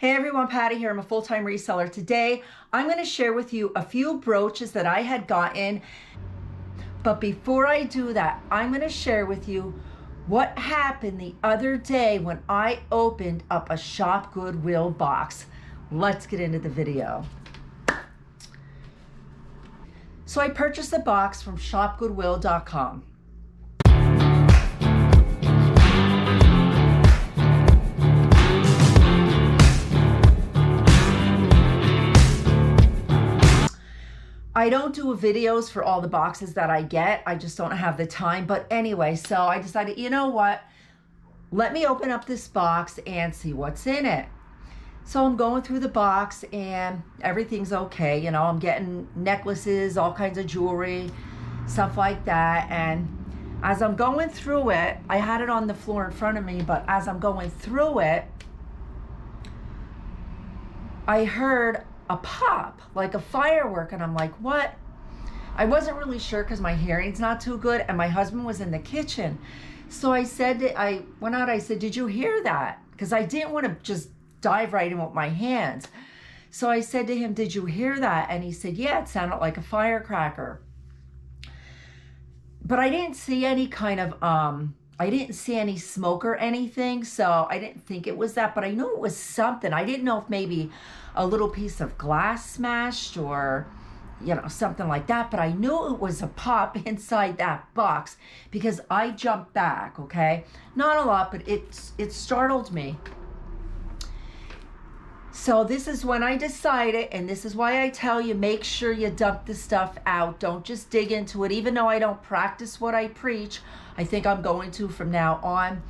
Hey everyone, Patty here. I'm a full-time reseller. Today, I'm going to share with you a few brooches that I had gotten. But before I do that, I'm going to share with you what happened the other day when I opened up a Shopgoodwill box. Let's get into the video. So I purchased the box from Shopgoodwill.com. I don't do videos for all the boxes that I get. I just don't have the time. But anyway, so I decided, you know what? Let me open up this box and see what's in it. So I'm going through the box and everything's okay. You know, I'm getting necklaces, all kinds of jewelry, stuff like that. And as I'm going through it, I had it on the floor in front of me, but as I'm going through it, I heard a pop, like a firework, and I'm like, what? I wasn't really sure because my hearing's not too good, and my husband was in the kitchen. So I went out, I said, did you hear that? Because I didn't want to just dive right in with my hands. So I said to him, did you hear that? And he said, yeah, it sounded like a firecracker. But I didn't see any kind of, I didn't see any smoke or anything, so I didn't think it was that, but I knew it was something. I didn't know if maybe a little piece of glass smashed or, you know, something like that, but I knew it was a pop inside that box because I jumped back, okay? Not a lot, but it startled me. So this is when I decided, and this is why I tell you, make sure you dump the stuff out. Don't just dig into it. Even though I don't practice what I preach, I think I'm going to from now on.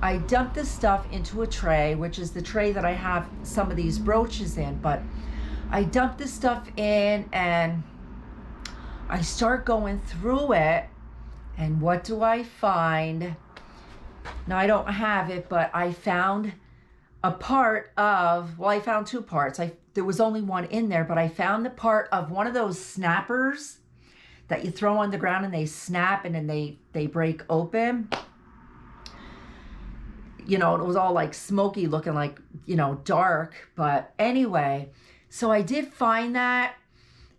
I dumped the stuff into a tray, which is the tray that I have some of these brooches in, but I dumped this stuff in and I start going through it, and what do I find? Now I don't have it, but I found a part of, well, I found two parts. There was only one in there, but I found the part of one of those snappers that you throw on the ground and they snap and then they break open. You know, it was all like smoky looking, like, you know, dark. But anyway, so I did find that,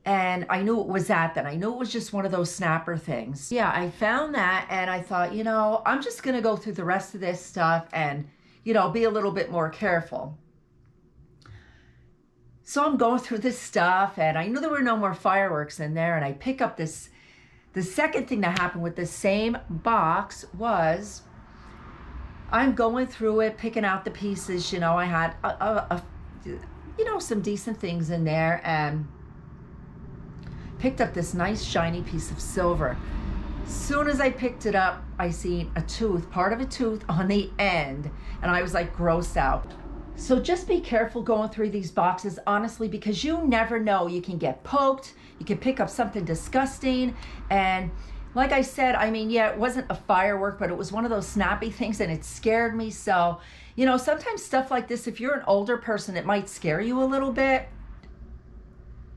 and I knew it was that then. I knew it was just one of those snapper things. Yeah, I found that, and I thought, you know, I'm just going to go through the rest of this stuff and, you know, be a little bit more careful. So I'm going through this stuff, and I knew there were no more fireworks in there, and I pick up this. The second thing that happened with the same box was I'm going through it, picking out the pieces. You know, I had you know, some decent things in there, and picked up this nice shiny piece of silver. Soon as I picked it up, I seen a tooth, part of a tooth on the end, and I was like grossed out. So just be careful going through these boxes, honestly, because you never know. You can get poked, you can pick up something disgusting, and like I said, I mean, yeah, it wasn't a firework, but it was one of those snappy things, and it scared me. So, you know, sometimes stuff like this, if you're an older person, it might scare you a little bit.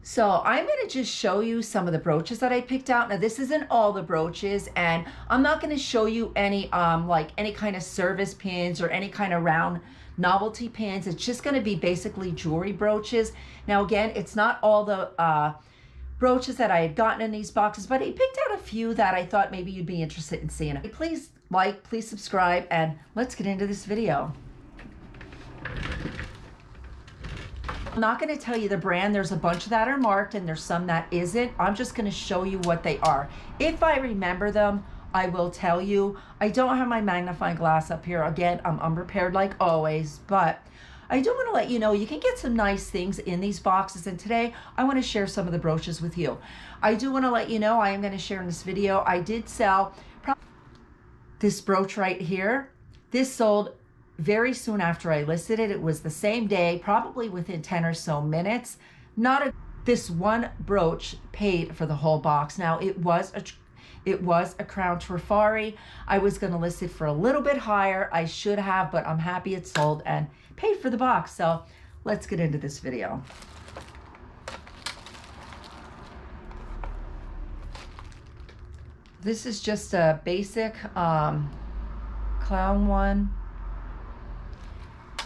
So I'm going to just show you some of the brooches that I picked out. Now, this isn't all the brooches, and I'm not going to show you any like any kind of service pins or any kind of round novelty pins. It's just going to be basically jewelry brooches. Now, again, it's not all the brooches that I had gotten in these boxes, but I picked out a few that I thought maybe you'd be interested in seeing. Please like, please subscribe, and let's get into this video. I'm not going to tell you the brand. There's a bunch that are marked and there's some that isn't. I'm just going to show you what they are. If I remember them, I will tell you. I don't have my magnifying glass up here. Again, I'm unprepared like always, but I do want to let you know you can get some nice things in these boxes, and today I want to share some of the brooches with you. I do want to let you know I am going to share in this video. I did sell this brooch right here. This sold very soon after I listed it. It was the same day, probably within 10 or so minutes. This one brooch paid for the whole box. Now, it was a crown trifari. I was going to list it for a little bit higher. I should have, but I'm happy it sold and paid for the box. So let's get into this video. This is just a basic clown one.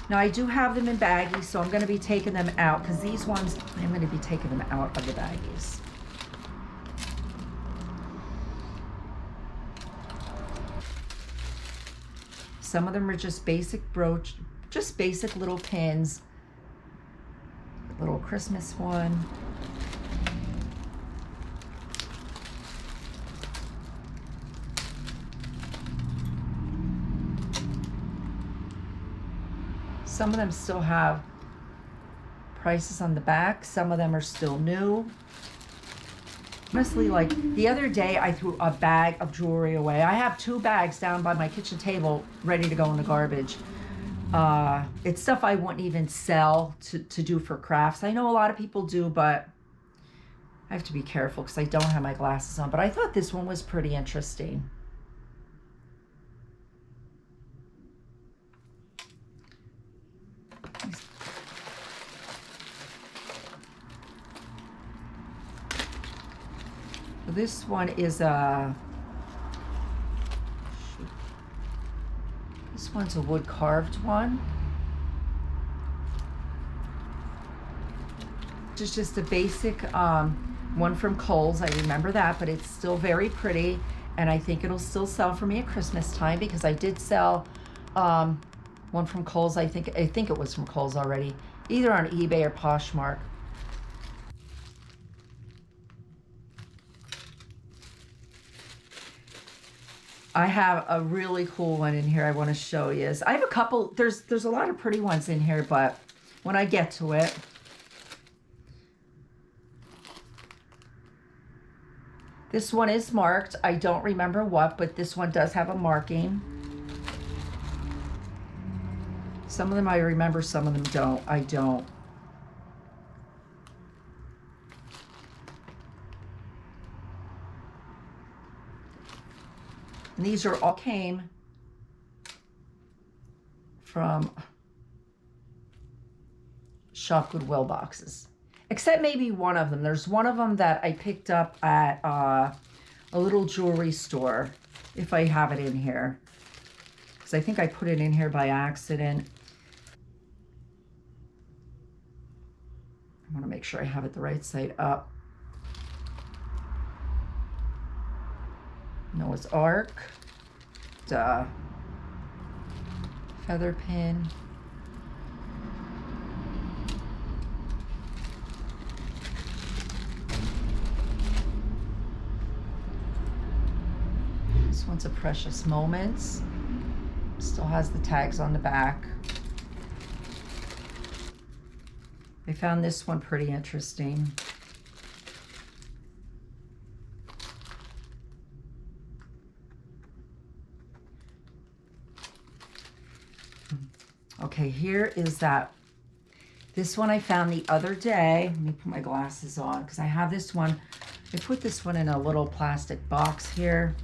Now I do have them in baggies, so I'm going to be taking them out because these ones, I'm going to be taking them out of the baggies. Some of them are just basic brooch, just basic little pins. Little Christmas one. Some of them still have prices on the back. Some of them are still new. Honestly, like the other day I threw a bag of jewelry away. I have 2 bags down by my kitchen table ready to go in the garbage. It's stuff I wouldn't even sell to do for crafts. I know a lot of people do, but I have to be careful because I don't have my glasses on. But I thought this one was pretty interesting. This one is this one's a wood carved one. It's just a basic one from Kohl's. I remember that, but it's still very pretty, and I think it'll still sell for me at Christmas time because I did sell one from Kohl's. I think it was from Kohl's already, either on eBay or Poshmark. I have a really cool one in here I want to show you. I have a couple, there's a lot of pretty ones in here, but when I get to it. This one is marked. I don't remember what, but this one does have a marking. Some of them I remember, some of them don't. I don't. And these are all came from Shopgoodwill boxes, except maybe one of them. There's one of them that I picked up at a little jewelry store, if I have it in here, because I think I put it in here by accident. I want to make sure I have it the right side up. Noah's Ark, feather pin, this one's a Precious Moments, still has the tags on the back. I found this one pretty interesting. Okay, here is that. This one I found the other day. Let me put my glasses on because I have this one. I put this one in a little plastic box here.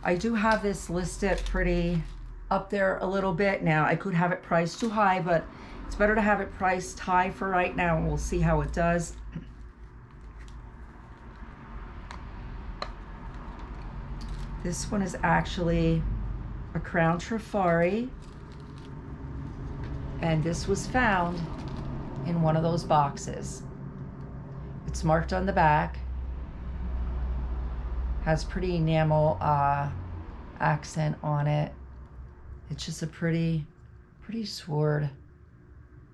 I do have this listed pretty up there a little bit. Now, I could have it priced too high, but it's better to have it priced high for right now, and we'll see how it does. This one is actually a Crown Trifari. And this was found in one of those boxes. It's marked on the back. Has pretty enamel accent on it. It's just a pretty sword.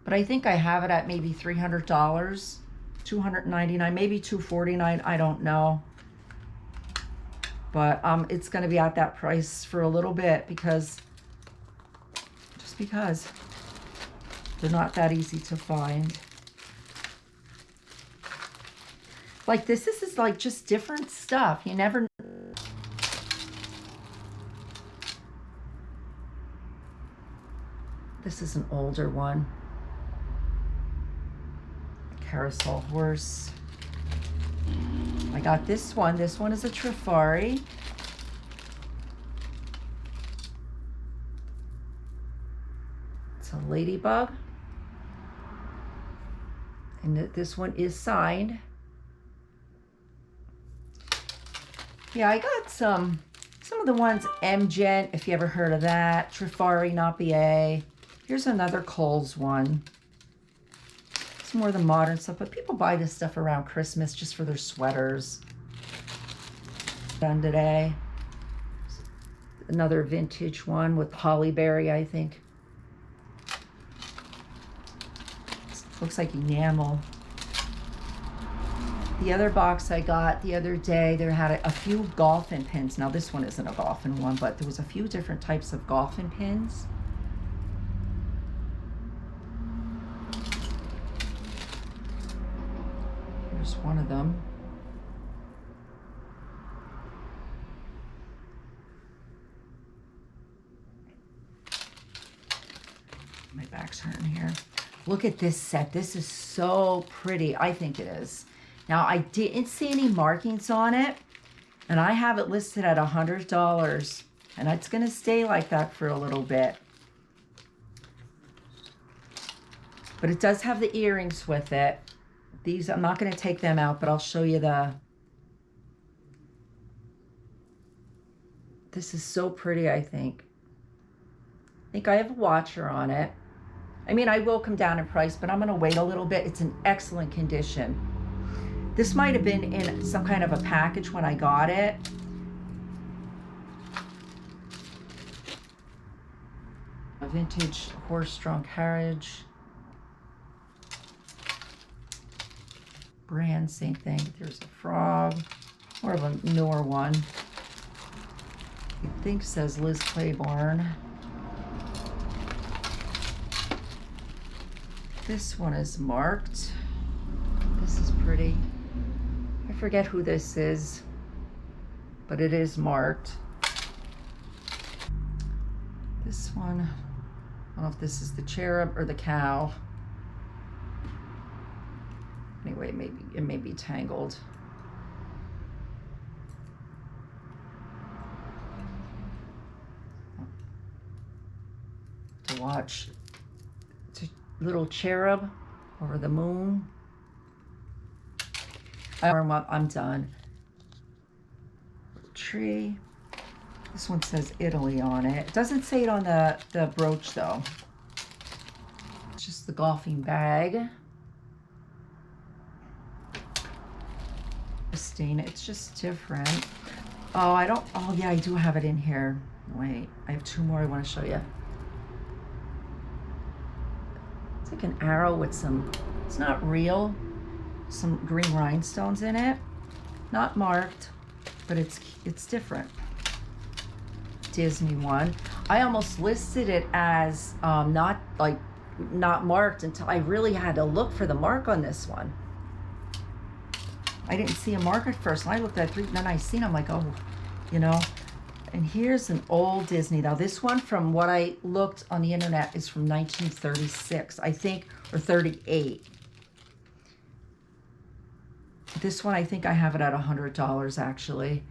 But I think I have it at maybe $300, $299, maybe $249. I don't know. But it's going to be at that price for a little bit because they're not that easy to find. Like this is like just different stuff. You never. This is an older one. Carousel horse. I got this one. This one is a Trifari. It's a ladybug. And this one is signed. Yeah, I got some Some of the ones, M-Gent, if you ever heard of that. Trifari Napier. Here's another Kohl's one. It's more the modern stuff, but people buy this stuff around Christmas just for their sweaters. Done today. Another vintage one with Hollyberry, I think. Looks like enamel. The other box I got the other day, there had a few golfing pins. Now this one isn't a golfing one, but there was a few different types of golfing pins. Here's one of them. My back's hurting here. Look at this set. This is so pretty. I think it is. Now, I didn't see any markings on it, and I have it listed at $100, and it's going to stay like that for a little bit. But it does have the earrings with it. These, I'm not going to take them out, but I'll show you the... This is so pretty, I think. I think I have a watcher on it. I mean, I will come down in price, but I'm going to wait a little bit. It's in excellent condition. This might have been in some kind of a package when I got it. A vintage horse-drawn carriage. Brand, same thing. There's a frog. More of a newer one. I think says Liz Claiborne. This one is marked. This is pretty. I forget who this is, but it is marked. This one, I don't know if this is the cherub or the cow. Anyway, it may be tangled. To watch. It's a little cherub over the moon. I'm done. Tree. This one says Italy on it. It doesn't say it on the brooch though. It's just the golfing bag. It's just different. Oh, oh yeah, I do have it in here. Wait, I have two more I want to show you. It's like an arrow with some, it's not real, some green rhinestones in it. Not marked, but it's different. Disney one. I almost listed it as not marked until I really had to look for the mark on this one. I didn't see a mark at first, and I looked at it, and then I seen, I'm like, oh, you know. And here's an old Disney. Now this one, from what I looked on the internet, is from 1936, I think, or 38. This one, I think I have it at $100 actually.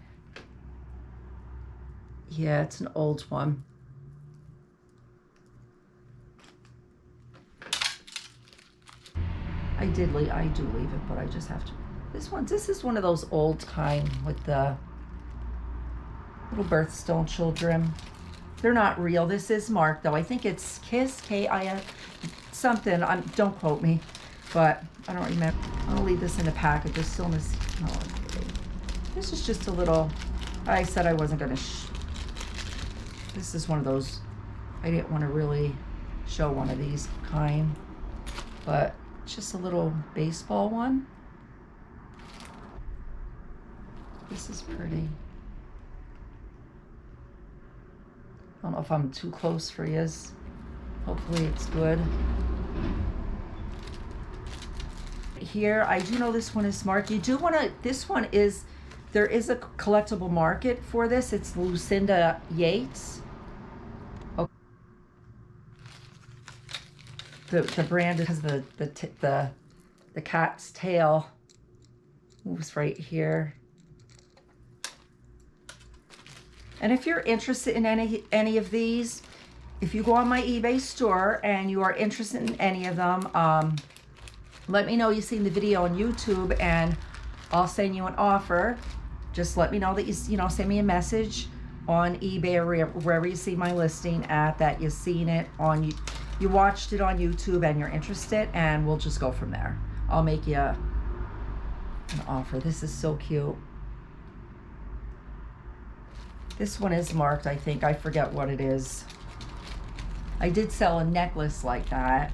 Yeah, it's an old one. I do leave it, but I just have to. This is one of those old kind with the little birthstone children. They're not real. This is marked though. I think it's Kiss, K-I-S, something. Don't quote me, but I don't remember. I'll leave this in the package. It's still in this. Oh, this is just a little. I said I wasn't gonna. This is one of those. I didn't want to really show one of these kind, but it's just a little baseball one. This is pretty. I don't know if I'm too close for you. Hopefully it's good. Here, I do know this one is marked. You do want to, this one is, there is a collectible market for this. It's Lucinda Yates. Okay. The brand has the cat's tail moves right here. And if you're interested in any of these, if you go on my eBay store and you are interested in any of them, let me know you've seen the video on YouTube and I'll send you an offer. Just let me know that you know, send me a message on eBay or wherever you see my listing at, that you've seen it on, you watched it on YouTube and you're interested, and we'll just go from there. I'll make you an offer. This is so cute. This one is marked, I think. I forget what it is. I did sell a necklace like that.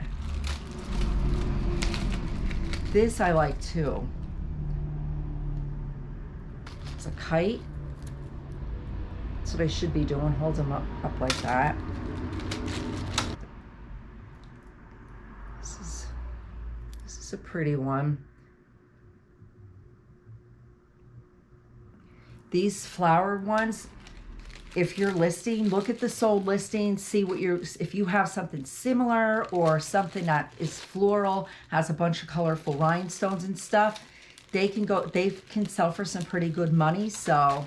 This I like too. It's a kite. That's what I should be doing. Hold them up like that. This is a pretty one. These flowered ones, if you're listing, look at the sold listing, see what if you have something similar or something that is floral, has a bunch of colorful rhinestones and stuff, they can sell for some pretty good money. So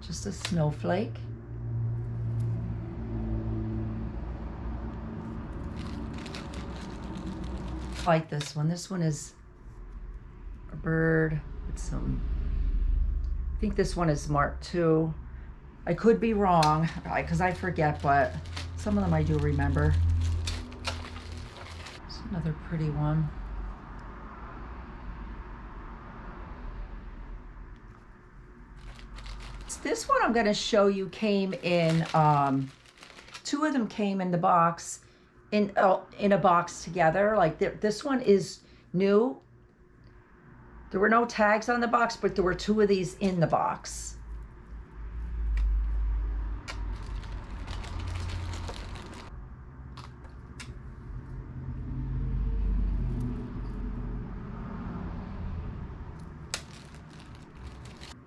just a snowflake. I like this one. This one is a bird with some, I think this one is marked too. I could be wrong because I forget, but some of them I do remember. It's another pretty one. This one I'm going to show you came in, two of them came in the box, in a box together. Like this one is new. There were no tags on the box, but there were two of these in the box.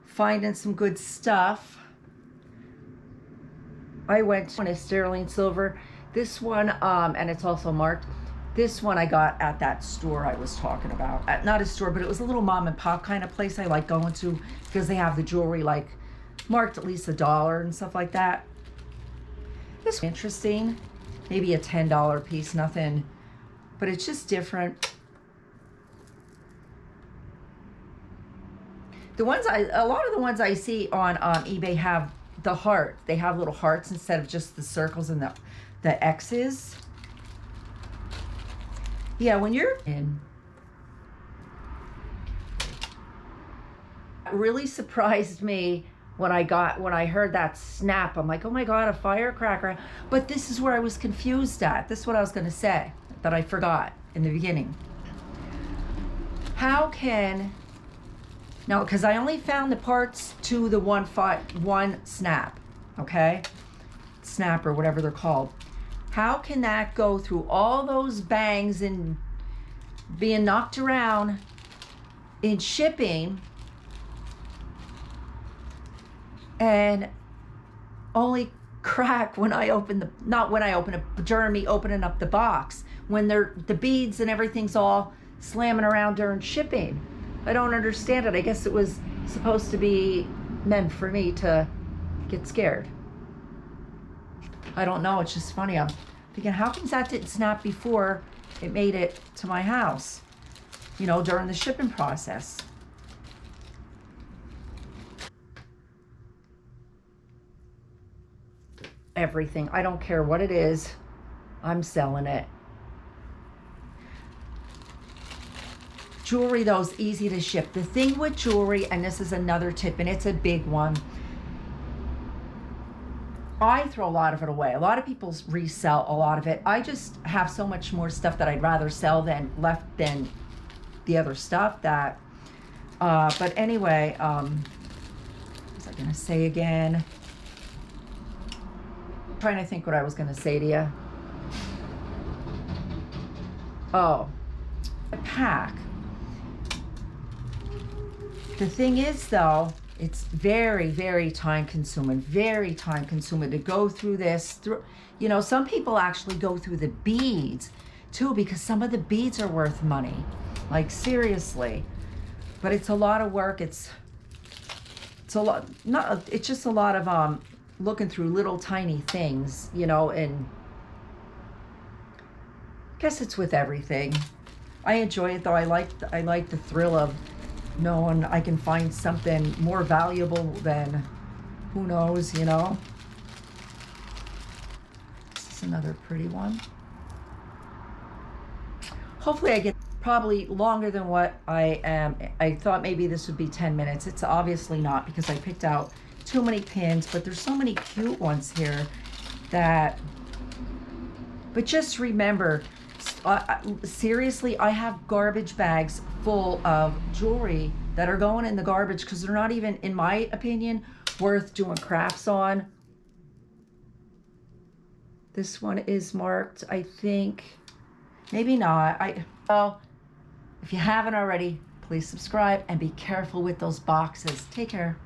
Finding some good stuff. I went to a sterling silver. This one, and it's also marked. This one I got at that store I was talking about. Not a store, but it was a little mom and pop kind of place I like going to because they have the jewelry like marked at least $1 and stuff like that. This is interesting. Maybe a $10 piece, nothing, but it's just different. A lot of the ones I see on eBay have the heart. They have little hearts instead of just the circles and the X's. Yeah, when you're in, it really surprised me when I heard that snap. I'm like, oh my God, a firecracker. But this is where I was confused at. This is what I was going to say that I forgot in the beginning. How can, now, because I only found the parts to the one snap, okay? Snap or whatever they're called. How can that go through all those bangs and being knocked around in shipping and only crack when I open the, not when I open it, but during me opening up the box, when the beads and everything's all slamming around during shipping? I don't understand it. I guess it was supposed to be meant for me to get scared. I don't know. It's just funny. I'm thinking, how comes that didn't snap before it made it to my house, you know, during the shipping process? Everything. I don't care what it is. I'm selling it. Jewelry, though, is easy to ship. The thing with jewelry, and this is another tip, and it's a big one, I throw a lot of it away. A lot of people resell a lot of it. I just have so much more stuff that I'd rather sell than the other stuff that, but anyway, what was I gonna say again? I'm trying to think what I was gonna say to you. Oh, a pack. The thing is, though, it's very, very time consuming to go through this. You know, some people actually go through the beads too, because some of the beads are worth money. Like, seriously. But it's a lot of work. It's a lot, it's just a lot of looking through little tiny things, you know, and I guess it's with everything. I enjoy it, though. I like the thrill of knowing I can find something more valuable than who knows, you know. This is another pretty one. Hopefully I get probably longer than what I am. I thought maybe this would be 10 minutes. It's obviously not because I picked out too many pins, but there's so many cute ones here that, but just remember, seriously, I have garbage bags full of jewelry that are going in the garbage because they're not even, in my opinion, worth doing crafts on. This one is marked, I think, maybe not. Well, if you haven't already, please subscribe and be careful with those boxes. Take care.